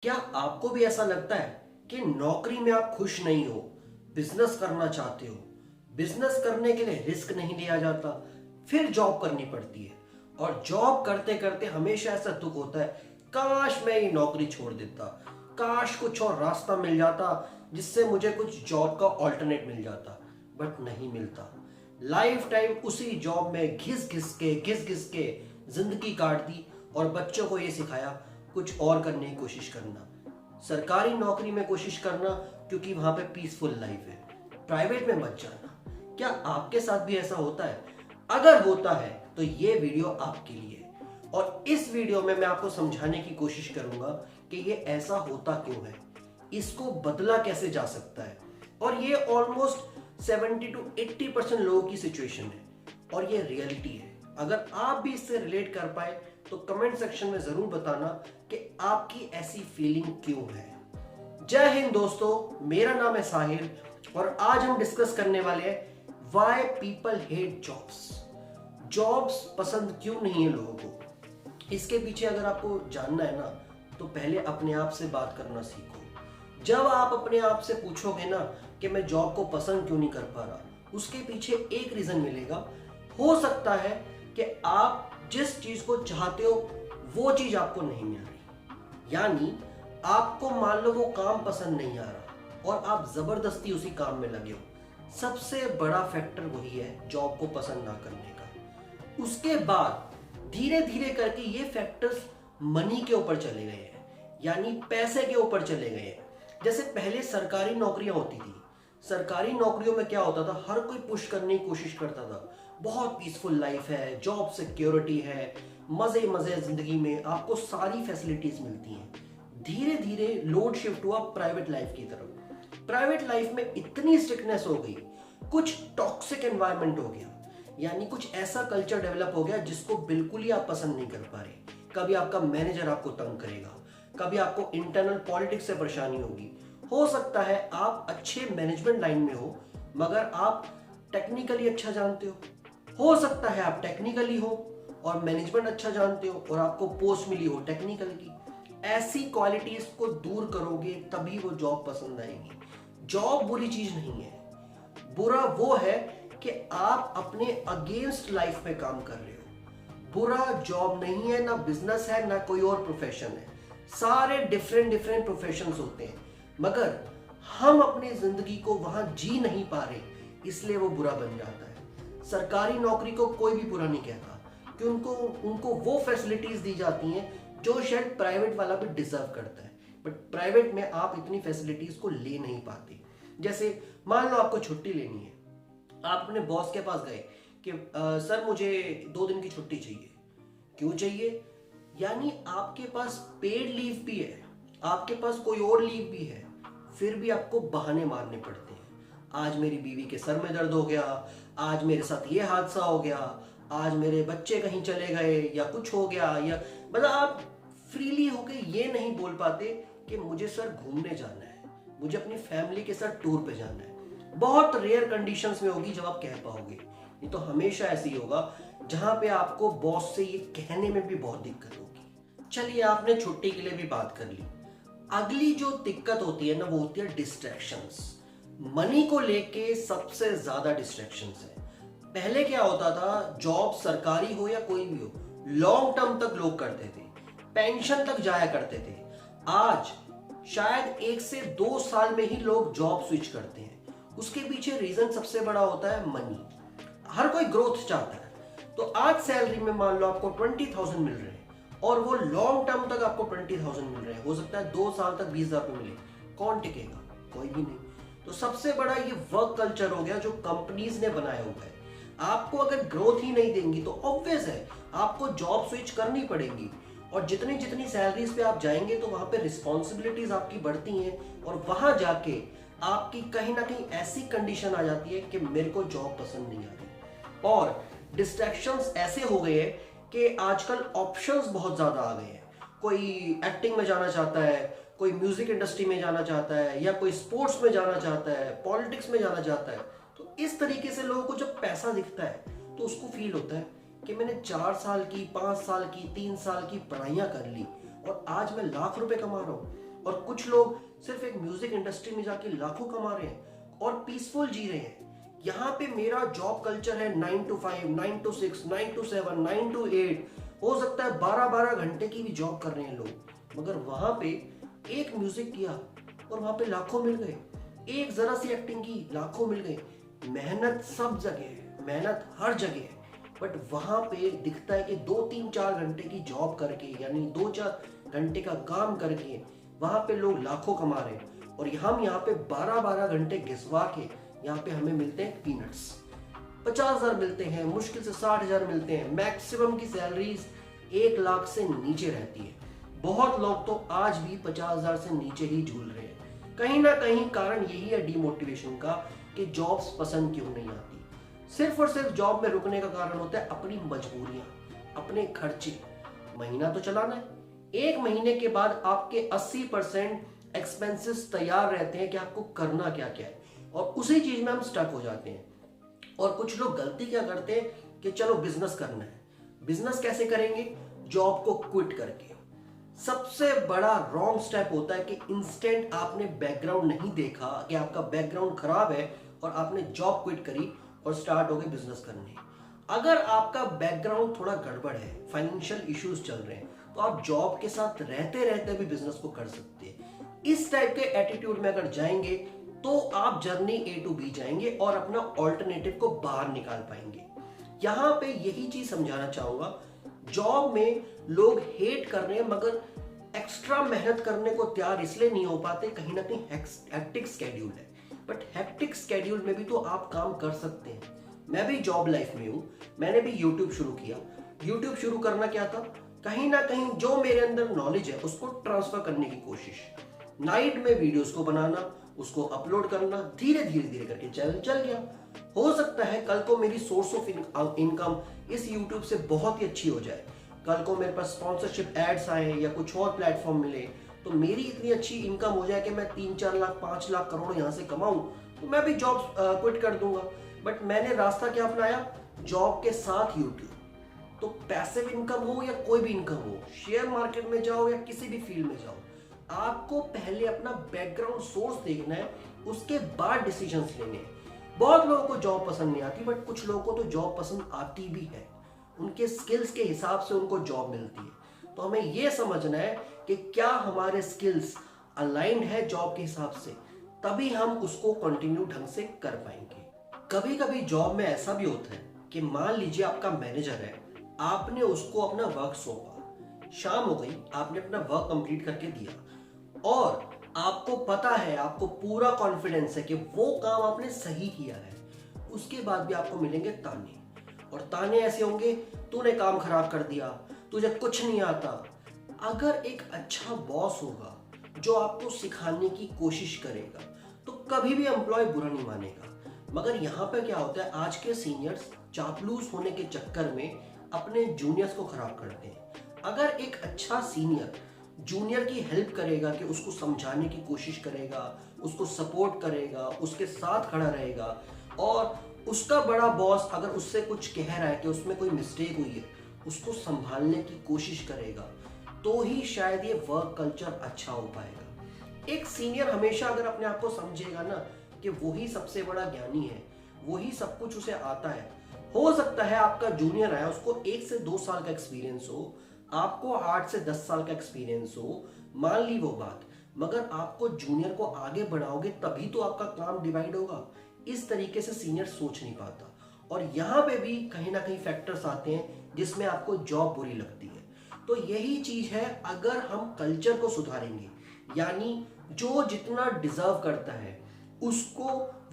क्या आपको भी ऐसा लगता है कि नौकरी में आप खुश नहीं हो, बिजनेस करना चाहते हो, बिजनेस करने के लिए रिस्क नहीं लिया जाता, फिर जॉब करनी पड़ती है और जॉब करते करते हमेशा ऐसा दुख होता है, काश मैं ये नौकरी छोड़ देता, काश कुछ और रास्ता मिल जाता जिससे मुझे कुछ जॉब का ऑल्टरनेट मिल जाता, बट नहीं मिलता। लाइफ टाइम उसी जॉब में घिस घिस के जिंदगी काट दी और बच्चों को ये सिखाया कुछ और करने की कोशिश करना, सरकारी नौकरी में कोशिश करना क्योंकि वहां पे पीसफुल लाइफ है, प्राइवेट में मत जाना। क्या आपके साथ भी ऐसा होता है? अगर होता है तो ये वीडियो आपके लिए है और इस वीडियो में मैं आपको समझाने की कोशिश करूंगा कि ये ऐसा होता क्यों है, इसको बदला कैसे जा सकता है। और ये ऑलमोस्ट 70 to 80% लोगों की सिचुएशन है और ये रियलिटी है। अगर आप भी इससे रिलेट कर पाए तो कमेंट सेक्शन में जरूर बताना कि आपकी ऐसी फीलिंग क्यों है। जय हिंद दोस्तों, मेरा नाम है साहिल और आज हम डिस्कस करने वाले हैं why people hate jobs. Jobs पसंद क्यों नहीं है लोगों को। इसके पीछे अगर आपको जानना है ना तो पहले अपने आप से बात करना सीखो। जब आप अपने आप से पूछोगे ना कि मैं जॉब को पसंद क्यों नहीं कर पा रहा, उसके पीछे एक रीजन मिलेगा। हो सकता है कि आप जिस चीज को चाहते हो वो चीज आपको नहीं मिल रही, यानी आपको मान लो वो काम पसंद नहीं आ रहा और आप जबरदस्ती उसी काम में लगे हो। सबसे बड़ा फैक्टर वही है जॉब को पसंद ना करने का। उसके बाद धीरे धीरे करके ये फैक्टर्स मनी के ऊपर चले गए हैं, यानी पैसे के ऊपर चले गए हैं। जैसे पहले सरकारी नौकरियां होती थी, सरकारी नौकरियों में क्या होता था, हर कोई पुश करने की कोशिश करता था, बहुत पीसफुल लाइफ है, जॉब सिक्योरिटी है, मजे मजे जिंदगी में आपको सारी फैसिलिटीज मिलती हैं। धीरे धीरे लोड शिफ्ट हुआ प्राइवेट लाइफ की तरफ। प्राइवेट लाइफ में इतनी स्ट्रिक्टनेस हो गई, कुछ टॉक्सिक एनवायरनमेंट हो गया, यानी कुछ ऐसा कल्चर डेवलप हो गया जिसको बिल्कुल ही आप पसंद नहीं कर पा रहे। कभी आपका मैनेजर आपको तंग करेगा, कभी आपको इंटरनल पॉलिटिक्स से परेशानी होगी। हो सकता है आप अच्छे मैनेजमेंट लाइन में हो मगर आप टेक्निकली अच्छा जानते हो सकता है आप टेक्निकली हो और मैनेजमेंट अच्छा जानते हो और आपको पोस्ट मिली हो टेक्निकल की। ऐसी क्वालिटीज को दूर करोगे तभी वो जॉब पसंद आएगी। जॉब बुरी चीज नहीं है, बुरा वो है कि आप अपने अगेंस्ट लाइफ में काम कर रहे हो। बुरा जॉब नहीं है, ना बिजनेस है, ना कोई और प्रोफेशन है। सारे डिफरेंट डिफरेंट प्रोफेशंस होते हैं मगर हम अपनी जिंदगी को वहां जी नहीं पा रहे, इसलिए वो बुरा बन जाता है। सरकारी नौकरी को कोई भी बुरा नहीं कहता कि उनको उनको वो फैसिलिटीज दी जाती हैं जो शायद प्राइवेट वाला भी डिजर्व करता है, बट प्राइवेट में आप इतनी फैसिलिटीज को ले नहीं पाते। जैसे मान लो आपको छुट्टी लेनी है, आप अपने बॉस के पास गए कि सर मुझे 2 दिन की छुट्टी चाहिए। क्यों चाहिए? यानी आपके पास पेड लीव भी है, आपके पास कोई और लीव भी है, फिर भी आपको बहाने मारने पड़ते हैं। आज मेरी बीवी के सर में दर्द हो गया, आज मेरे साथ ये हादसा हो गया, आज मेरे बच्चे कहीं चले गए या कुछ हो गया, या मतलब आप फ्रीली होके ये नहीं बोल पाते कि मुझे सर घूमने जाना है, मुझे अपनी फैमिली के साथ टूर पे जाना है। बहुत रेयर कंडीशंस में होगी जब आप कह पाओगे, नहीं तो हमेशा ऐसे ही होगा जहां पे आपको बॉस से ये कहने में भी बहुत दिक्कत होगी। चलिए, आपने छुट्टी के लिए भी बात कर ली। अगली जो दिक्कत होती है ना वो होती है डिस्ट्रैक्शंस। मनी को लेके सबसे ज्यादा डिस्ट्रैक्शंस है। पहले क्या होता था, जॉब सरकारी हो या कोई भी हो, लॉन्ग टर्म तक लोग करते थे, पेंशन तक जाया करते थे। आज शायद 1 से 2 साल में ही लोग जॉब स्विच करते हैं। उसके पीछे रीजन सबसे बड़ा होता है मनी। हर कोई ग्रोथ चाहता है, तो आज सैलरी में मान लो आपको 20,000 मिल रहे हैं और वो लॉन्ग टर्म तक आपको 20,000 मिल रहे हैं, हो सकता है 2 साल तक 20,000 रुपये मिले, कौन टिकेगा? कोई भी नहीं। तो सबसे बड़ा ये वर्क कल्चर हो गया जो कंपनीज ने बनाया हुआ है। आपको अगर ग्रोथ ही नहीं देंगी तो ऑब्वियस है आपको जॉब स्विच करनी पड़ेगी, और जितनी जितनी सैलरीज पे आप जाएंगे तो वहां पे रिस्पॉन्सिबिलिटीज आपकी बढ़ती हैं और वहां जाके आपकी कहीं ना कहीं ऐसी कंडीशन आ जाती है कि मेरे को जॉब पसंद नहीं आ रही। और डिस्ट्रैक्शंस ऐसे हो गए हैं कि आजकल ऑप्शंस बहुत ज्यादा आ गए हैं। कोई एक्टिंग में जाना चाहता है, कोई म्यूजिक इंडस्ट्री में जाना चाहता है, या कोई स्पोर्ट्स में जाना चाहता है, पॉलिटिक्स में जाना चाहता है। तो इस तरीके से लोगों को जब पैसा दिखता है तो उसको फील होता है कि मैंने 4 साल की, 5 साल की, 3 साल की पढ़ाइयां कर ली और आज मैं लाख रुपए कमा रहा हूँ। और कुछ लोग सिर्फ एक म्यूजिक इंडस्ट्री में जाके लाखों कमा रहे हैं और पीसफुल जी रहे हैं। यहाँ पे मेरा जॉब कल्चर है 9 to 5, 9 to 6, 9 to 7, 9 to 8, हो सकता है 12-12 घंटे की भी जॉब कर रहे हैं लोग, मगर वहां पे एक म्यूजिक किया और वहां पे लाखों मिल गए, एक जरा सी एक्टिंग की लाखों मिल गए। मेहनत सब जगह है, मेहनत हर जगह है, बट वहां पे दिखता है कि 2-3-4 घंटे की जॉब करके, यानी 2-4 घंटे का काम करके वहां पे लोग लाखों कमा रहे हैं और हम यहाँ पे 12-12 घंटे घिसवा के यहाँ पे हमें मिलते हैं पीनट्स। 50,000 मिलते हैं, मुश्किल से 60,000 मिलते हैं। मैक्सिमम की सैलरीज 1 लाख से नीचे रहती है। बहुत लोग तो आज भी 50,000 से नीचे ही झूल रहे हैं। कहीं ना कहीं कारण यही है डीमोटिवेशन का, कि जॉब्स पसंद क्यों नहीं आती। सिर्फ और सिर्फ जॉब में रुकने का कारण होता है अपनी मजबूरियां, अपने खर्चे। महीना तो चलाना है, 1 महीने के बाद आपके 80% एक्सपेंसेस तैयार रहते हैं कि आपको करना क्या क्या है, और उसी चीज में हम स्टक हो जाते हैं। और कुछ लोग गलती क्या करते हैं कि चलो बिजनेस करना है। बिजनेस कैसे करेंगे? जॉब को क्विट करके। सबसे बड़ा रॉन्ग स्टेप होता है कि इंस्टेंट आपने बैकग्राउंड नहीं देखा, कि आपका बैकग्राउंड खराब है और आपने जॉब क्विट करी और स्टार्ट हो गए बिजनेस करने। अगर आपका बैकग्राउंड थोड़ा गड़बड़ है, फाइनेंशियल इश्यूज चल रहे हैं, तो आप जॉब के साथ रहते रहते भी बिजनेस को कर सकते हैं। इस टाइप के एटीट्यूड में अगर जाएंगे तो आप जर्नी A to B जाएंगे और अपना ऑल्टरनेटिव को बाहर निकाल पाएंगे। यहां पे यही चीज समझाना चाहूंगा। जॉब में लोग हेट कर रहे हैं, मगर एक्स्ट्रा मेहनत करने को तैयार इसलिए नहीं हो पाते, कहीं ना कहीं हेक्टिक स्केड्यूल है। बट हेक्टिक स्केड्यूल में भी तो आप काम कर सकते हैं। मैं भी जॉब लाइफ में हूं, मैंने भी यूट्यूब शुरू किया। यूट्यूब शुरू करना क्या था? कहीं ना कहीं जो मेरे अंदर नॉलेज है उसको ट्रांसफर करने की कोशिश। नाइट में वीडियोस को बनाना, उसको अपलोड करना, धीरे धीरे करके चैनल चल गया। हो सकता है कल को मेरी सोर्स ऑफ इनकम इस यूट्यूब से बहुत ही अच्छी हो जाए। कल को मेरे पास स्पॉन्सरशिप एड्स आए या कुछ और प्लेटफॉर्म मिले, तो मेरी इतनी अच्छी इनकम हो जाए कि मैं 3-4 लाख 5 लाख करोड़ यहाँ से कमाऊं, तो मैं भी जॉब क्विट कर दूंगा। बट मैंने रास्ता क्या अपनाया? जॉब के साथ यूट्यूब। तो पैसिव इनकम हो या कोई भी इनकम हो, शेयर मार्केट में जाओ या किसी भी फील्ड में जाओ, आपको पहले अपना बैकग्राउंड सोर्स देखना है, उसके बाद डिसीजंस लेने हैं। बहुत लोगों को जॉब पसंद नहीं आती, बट कुछ लोगों को तो जॉब पसंद आती भी है। उनके स्किल्स के हिसाब से उनको जॉब मिलती है। तो हमें यह समझना है कि क्या हमारे स्किल्स अलाइंड है जॉब के हिसाब से, तभी हम उसको कंटिन्यू ढंग से कर पाएंगे। कभी कभी जॉब में ऐसा भी होता है कि मान लीजिए आपका मैनेजर है, आपने उसको अपना वर्क सौंपा, शाम हो गई, आपने अपना वर्क कंप्लीट करके दिया और आपको पता है, आपको पूरा कॉन्फिडेंस है कि वो काम आपने सही किया है, उसके बाद भी आपको मिलेंगे ताने। और ताने ऐसे होंगे, तूने काम खराब कर दिया, तुझे कुछ नहीं आता। अगर एक अच्छा बॉस होगा जो आपको सिखाने की कोशिश करेगा, तो कभी भी एम्प्लॉय बुरा नहीं मानेगा। मगर यहाँ पे क्या होता है, आज के सीनियर्स चापलूस होने के चक्कर में अपने जूनियर्स को खराब करते हैं। अगर एक अच्छा सीनियर जूनियर की हेल्प करेगा, कि उसको समझाने की कोशिश करेगा, उसको सपोर्ट करेगा, उसके साथ खड़ा रहेगा, और उसका बड़ा बॉस अगर उससे कुछ कह रहा है कि उसमें कोई मिस्टेक हुई है, उसको संभालने की कोशिश करेगा, तो ही शायद ये वर्क कल्चर अच्छा हो पाएगा। एक सीनियर हमेशा अगर अपने आप को समझेगा ना कि वही सबसे बड़ा ज्ञानी है, वही सब कुछ उसे आता है। हो सकता है आपका जूनियर है, उसको 1 से 2 साल का एक्सपीरियंस हो, आपको 8 से 10 साल का एक्सपीरियंस हो, मान ली वो बात, मगर आपको जूनियर को आगे बढ़ाओगे तभी तो आपका काम डिवाइड होगा। इस तरीके से सीनियर सोच नहीं पाता, और यहाँ पे भी कहीं ना कहीं फैक्टर्स आते हैं जिसमें आपको जॉब बुरी लगती है। तो यही चीज है, अगर हम कल्चर को सुधारेंगे, यानी जो जितना डिजर्व करता है उसको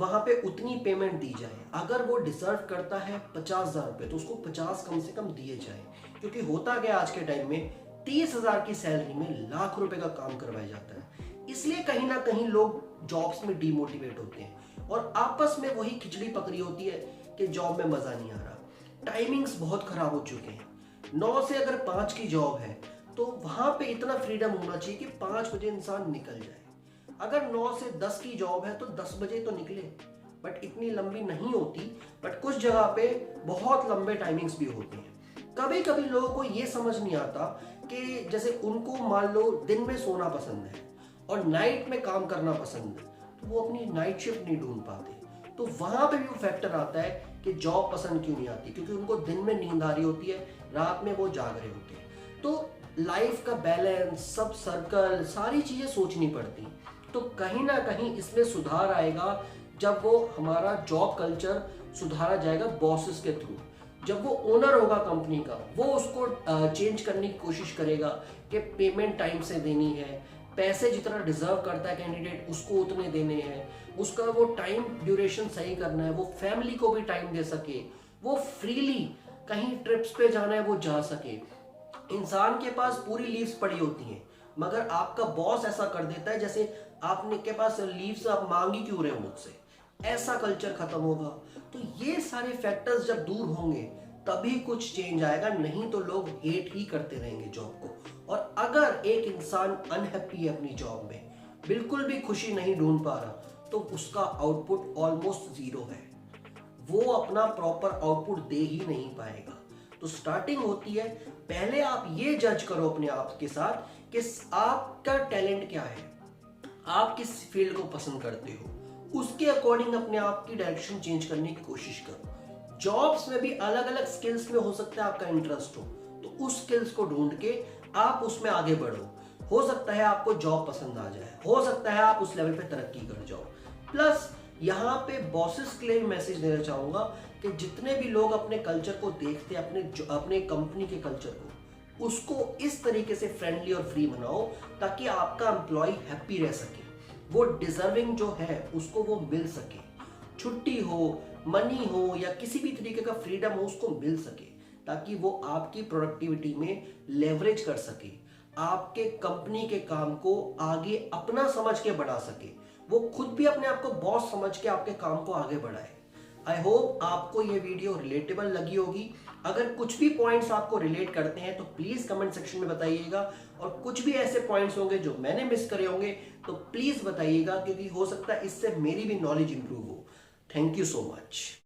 वहां पे उतनी पेमेंट दी जाए। अगर वो डिजर्व करता है 50,000 रुपए, तो उसको 50 कम से कम दिए जाए। क्योंकि होता गया आज के टाइम में 30,000 की सैलरी में लाख रुपए का काम करवाया जाता है। इसलिए कहीं ना कहीं लोग जॉब्स में डीमोटिवेट होते हैं और आपस में वही खिचड़ी पकड़ी होती है कि जॉब में मजा नहीं आ रहा। टाइमिंग्स बहुत खराब हो चुके हैं। 9 से अगर 5 की जॉब है तो वहां पे इतना फ्रीडम होना चाहिए कि 5 बजे इंसान निकल जाए। अगर 9 से 10 की जॉब है तो 10 बजे तो निकले, बट इतनी लंबी नहीं होती। बट कुछ जगह पे बहुत लंबे टाइमिंग्स भी होते हैं। कभी कभी लोगों को ये समझ नहीं आता कि जैसे उनको मान लो दिन में सोना पसंद है और नाइट में काम करना पसंद है, तो वो अपनी नाइट शिफ्ट नहीं ढूंढ पाते। तो वहां पे भी वो फैक्टर आता है कि जॉब पसंद क्यों नहीं आती, क्योंकि उनको दिन में नींद आ रही होती है, रात में वो जाग रहे होते हैं। तो लाइफ का बैलेंस, सब सर्कल, सारी चीजें सोचनी पड़ती। तो कहीं ना कहीं इसमें सुधार आएगा जब वो हमारा जॉब कल्चर सुधारा जाएगा बॉसेस के थ्रू। जब वो ओनर होगा कंपनी का, वो उसको चेंज करने की कोशिश करेगा कि पेमेंट टाइम से देनी है, पैसे जितना डिजर्व करता है कैंडिडेट उसको उतने देने हैं, उसका वो टाइम ड्यूरेशन सही करना है, वो फैमिली को भी टाइम दे सके, वो फ्रीली कहीं ट्रिप्स पे जाना है वो जा सके। इंसान के पास पूरी लीव्स पड़ी होती हैं, मगर आपका बॉस ऐसा कर देता है जैसे आपने के पास लीव्स, आप मांगी क्यों रहे हो मुझसे, ऐसा कल्चर खत्म होगा। तो ये सारे फैक्टर्स जब दूर होंगे तभी कुछ चेंज आएगा, नहीं तो लोग हेट ही करते रहेंगे जॉब को। और अगर एक इंसान अनहैप्पी है अपनी जॉब में, बिल्कुल भी खुशी नहीं ढूंढ पा रहा, तो उसका आउटपुट ऑलमोस्ट जीरो है, वो अपना प्रॉपर आउटपुट दे ही नहीं पाएगा। तो स्टार्टिंग होती है, पहले आप ये जज करो अपने आप के साथ कि आपका टैलेंट क्या है, आप किस फील्ड को पसंद करते हो, उसके अकॉर्डिंग अपने आप की डायरेक्शन चेंज करने की कोशिश करो। जॉब्स में भी अलग अलग स्किल्स में हो सकता है आपका इंटरेस्ट हो, तो उस स्किल्स को ढूंढ के आप उसमें आगे बढ़ो। हो सकता है आपको जॉब पसंद आ जाए, हो सकता है आप उस लेवल पे तरक्की कर जाओ। प्लस यहाँ पे बॉसेस के लिए मैसेज देना चाहूंगा कि जितने भी लोग अपने कल्चर को देखते हैं, अपने कंपनी के कल्चर को, उसको इस तरीके से फ्रेंडली और फ्री बनाओ ताकि आपका एम्प्लॉय हैप्पी रह सके, वो डिजर्विंग जो है उसको वो मिल सके, छुट्टी हो, मनी हो या किसी भी तरीके का फ्रीडम हो उसको मिल सके, ताकि वो आपकी प्रोडक्टिविटी में लेवरेज कर सके, आपके कंपनी के काम को आगे अपना समझ के बढ़ा सके, वो खुद भी अपने आप को बॉस समझ के आपके काम को आगे बढ़ाए। आई होप आपको ये वीडियो रिलेटेबल लगी होगी। अगर कुछ भी पॉइंट्स आपको रिलेट करते हैं तो प्लीज कमेंट सेक्शन में बताइएगा, और कुछ भी ऐसे पॉइंट्स होंगे जो मैंने मिस करे होंगे तो प्लीज बताइएगा, क्योंकि हो सकता है इससे मेरी भी नॉलेज इंप्रूव हो। Thank you so much.